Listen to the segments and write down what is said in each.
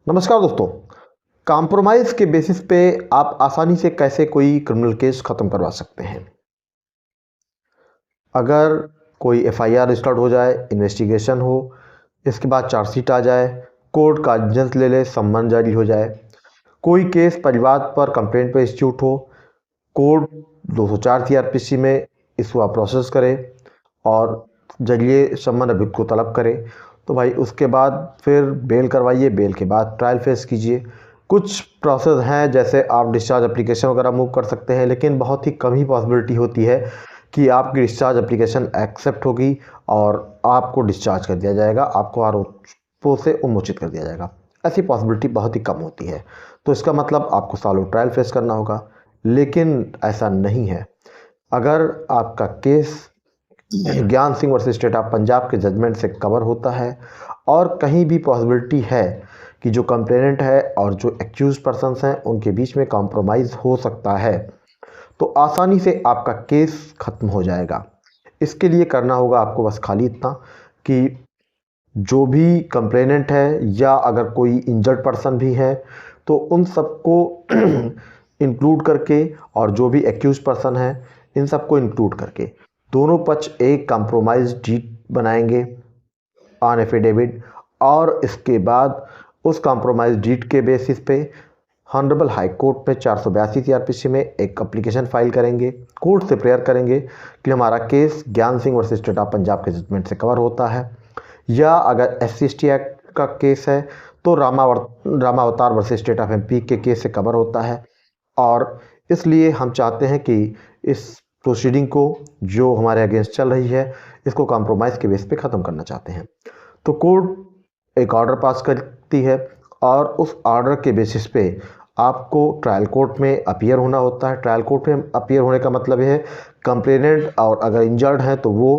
नमस्कार दोस्तों। कॉम्प्रोमाइज़ के बेसिस पे आप आसानी से कैसे कोई क्रिमिनल केस ख़त्म करवा सकते हैं। अगर कोई एफआईआर रजिस्टर्ड हो जाए, इन्वेस्टिगेशन हो, इसके बाद चार्जशीट आ जाए, कोर्ट कागज़ ले ले, सम्मन जारी हो जाए, कोई केस परिवाद पर कंप्लेंट पे इंस्टीट्यूट हो, कोर्ट 204 सीआरपीसी में इसको प्रोसेस करे और जरिए सम्मन अभियुक्त को तलब करे, तो भाई उसके बाद फिर बेल करवाइए, बेल के बाद ट्रायल फेस कीजिए। कुछ प्रोसेस हैं जैसे आप डिस्चार्ज एप्लीकेशन वगैरह मूव कर सकते हैं, लेकिन बहुत ही कम ही पॉसिबिलिटी होती है कि आपकी डिस्चार्ज एप्लीकेशन एक्सेप्ट होगी और आपको डिस्चार्ज कर दिया जाएगा, आपको आरोपों से उन्मोचित कर दिया जाएगा। ऐसी पॉसिबिलिटी बहुत ही कम होती है, तो इसका मतलब आपको सालों ट्रायल फेस करना होगा। लेकिन ऐसा नहीं है। अगर आपका केस ज्ञान Singh versus state of Punjab के जजमेंट से कवर होता है और कहीं भी पॉसिबिलिटी है कि जो कंप्लेनेंट है और जो एक्यूज पर्सन्स हैं उनके बीच में कॉम्प्रोमाइज़ हो सकता है, तो आसानी से आपका केस ख़त्म हो जाएगा। इसके लिए करना होगा आपको बस खाली इतना कि जो भी कंप्लेनेंट है या अगर कोई इंजर्ड पर्सन भी है तो उन सबको इंक्लूड करके और जो भी एक्यूज पर्सन है इन सबको इंक्लूड करके दोनों पक्ष एक कॉम्प्रोमाइज डीड बनाएंगे ऑन एफिडेविट, और इसके बाद उस कॉम्प्रोमाइज डीड के बेसिस पे हॉनरेबल हाई कोर्ट में 482 सीआरपीसी में एक एप्लीकेशन फाइल करेंगे, कोर्ट से प्रेयर करेंगे कि हमारा केस ज्ञान Singh versus state of Punjab के जजमेंट से कवर होता है, या अगर SC/ST एक्ट का केस है तो रामावतार वर्सेस स्टेट ऑफ MP के केस से कवर होता है। और इसलिए हम चाहते हैं कि इस प्रोसीडिंग को जो हमारे अगेंस्ट चल रही है इसको कॉम्प्रोमाइज़ के बेस पे ख़त्म करना चाहते हैं। तो कोर्ट एक ऑर्डर पास करती है और उस ऑर्डर के बेसिस पे आपको ट्रायल कोर्ट में अपीयर होना होता है। ट्रायल कोर्ट में अपीयर होने का मतलब ये है कंप्लेनेंट और अगर इंजर्ड हैं तो वो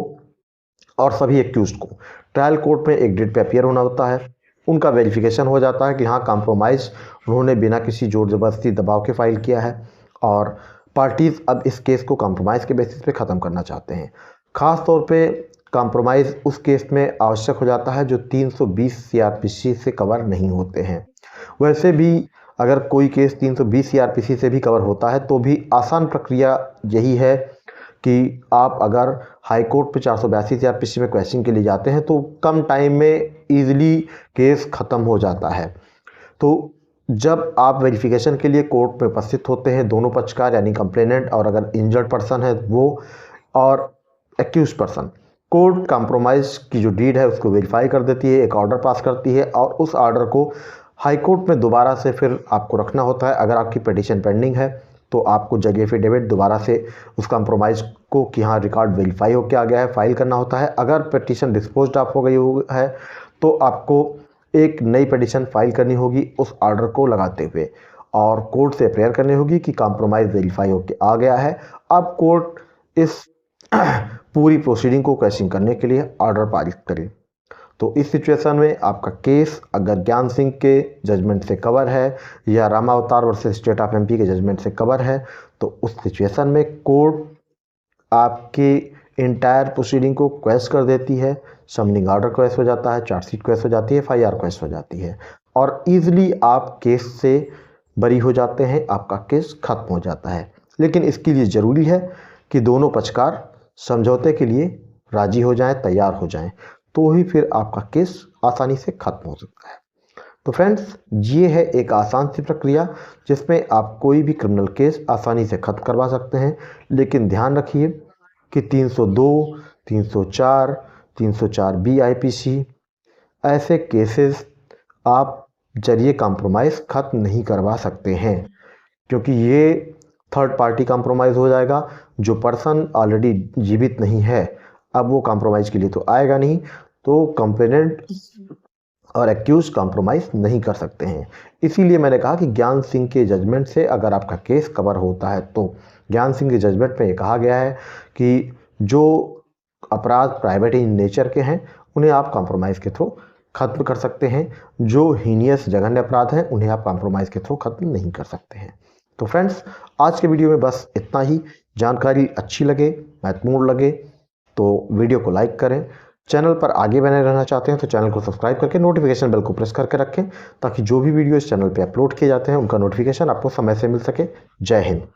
और सभी एक्यूज्ड को ट्रायल कोर्ट में एक डेट पे अपीयर होना होता है। उनका वेरिफिकेशन हो जाता है कि हाँ कॉम्प्रोमाइज़ उन्होंने बिना किसी जोर ज़बरदस्ती दबाव के फाइल किया है और पार्टीज़ अब इस केस को कॉम्प्रोमाइज़ के बेसिस पे ख़त्म करना चाहते हैं। ख़ास तौर पे कॉम्प्रोमाइज़ उस केस में आवश्यक हो जाता है जो 320 सीआरपीसी से कवर नहीं होते हैं। वैसे भी अगर कोई केस 320 सीआरपीसी से भी कवर होता है तो भी आसान प्रक्रिया यही है कि आप अगर हाई कोर्ट पे 482 सीआरपीसी में क्वेश्चन के लिए जाते हैं तो कम टाइम में ईजिली केस ख़त्म हो जाता है। तो जब आप वेरिफिकेशन के लिए कोर्ट में उपस्थित होते हैं दोनों पक्षकार यानी कंप्लेनेंट और अगर इंजर्ड पर्सन है वो और एक्यूज पर्सन, कोर्ट कॉम्प्रोमाइज़ की जो डीड है उसको वेरीफाई कर देती है, एक ऑर्डर पास करती है और उस ऑर्डर को हाई कोर्ट में दोबारा से फिर आपको रखना होता है। अगर आपकी पिटीशन पेंडिंग है तो आपको जज एफिडेविट दोबारा से उस कॉम्प्रोमाइज़ को कि हाँ रिकॉर्ड वेरीफाई होकर आ गया है फाइल करना होता है। अगर पिटीशन डिस्पोज्ड ऑफ हो गई है तो आपको एक नई पिटीशन फाइल करनी होगी उस ऑर्डर को लगाते हुए और कोर्ट से प्रेयर करनी होगी कि कॉम्प्रोमाइज़ वेरीफाई होकर आ गया है। अब कोर्ट इस पूरी प्रोसीडिंग को कैशिंग करने के लिए ऑर्डर पारित करे। तो इस सिचुएशन में आपका केस अगर ज्ञान सिंह के जजमेंट से कवर है या रामावतार वर्सेस स्टेट ऑफ MP के जजमेंट से कवर है तो उस सिचुएशन में कोर्ट आपकी इंटायर प्रोसीडिंग को क्वेश कर देती है। समनिंग ऑर्डर क्वेश हो जाता है, चार्जशीट क्वेश हो जाती है, FIR क्वेश हो जाती है और ईजिली आप केस से बरी हो जाते हैं, आपका केस खत्म हो जाता है। लेकिन इसके लिए ज़रूरी है कि दोनों पक्षकार समझौते के लिए राजी हो जाएं, तैयार हो जाएं, तो ही फिर आपका केस आसानी से ख़त्म हो सकता है। तो फ्रेंड्स ये है एक आसान सी प्रक्रिया जिसमें आप कोई भी क्रिमिनल केस आसानी से ख़त्म करवा सकते हैं। लेकिन ध्यान रखिए कि 302, 304, 304B IPC ऐसे केसेस आप जरिए कॉम्प्रोमाइज़ ख़त्म नहीं करवा सकते हैं, क्योंकि ये थर्ड पार्टी कॉम्प्रोमाइज़ हो जाएगा। जो पर्सन ऑलरेडी जीवित नहीं है अब वो कॉम्प्रोमाइज़ के लिए तो आएगा नहीं, तो कंप्लेनेंट और एक्यूज कॉम्प्रोमाइज़ नहीं कर सकते हैं। इसीलिए मैंने कहा कि ज्ञान सिंह के जजमेंट से अगर आपका केस कवर होता है तो ज्ञान सिंह के जजमेंट में ये कहा गया है कि जो अपराध प्राइवेट इन नेचर के हैं उन्हें आप कॉम्प्रोमाइज़ के थ्रू खत्म कर सकते हैं, जो हीनियस जघन्य अपराध हैं उन्हें आप कॉम्प्रोमाइज़ के थ्रू खत्म नहीं कर सकते हैं। तो फ्रेंड्स आज के वीडियो में बस इतना ही। जानकारी अच्छी लगे, महत्वपूर्ण लगे तो वीडियो को लाइक करें, चैनल पर आगे बने रहना चाहते हैं तो चैनल को सब्सक्राइब करके नोटिफिकेशन बेल को प्रेस करके रखें, ताकि जो भी वीडियो इस चैनल पे अपलोड किए जाते हैं उनका नोटिफिकेशन आपको समय से मिल सके। जय हिंद।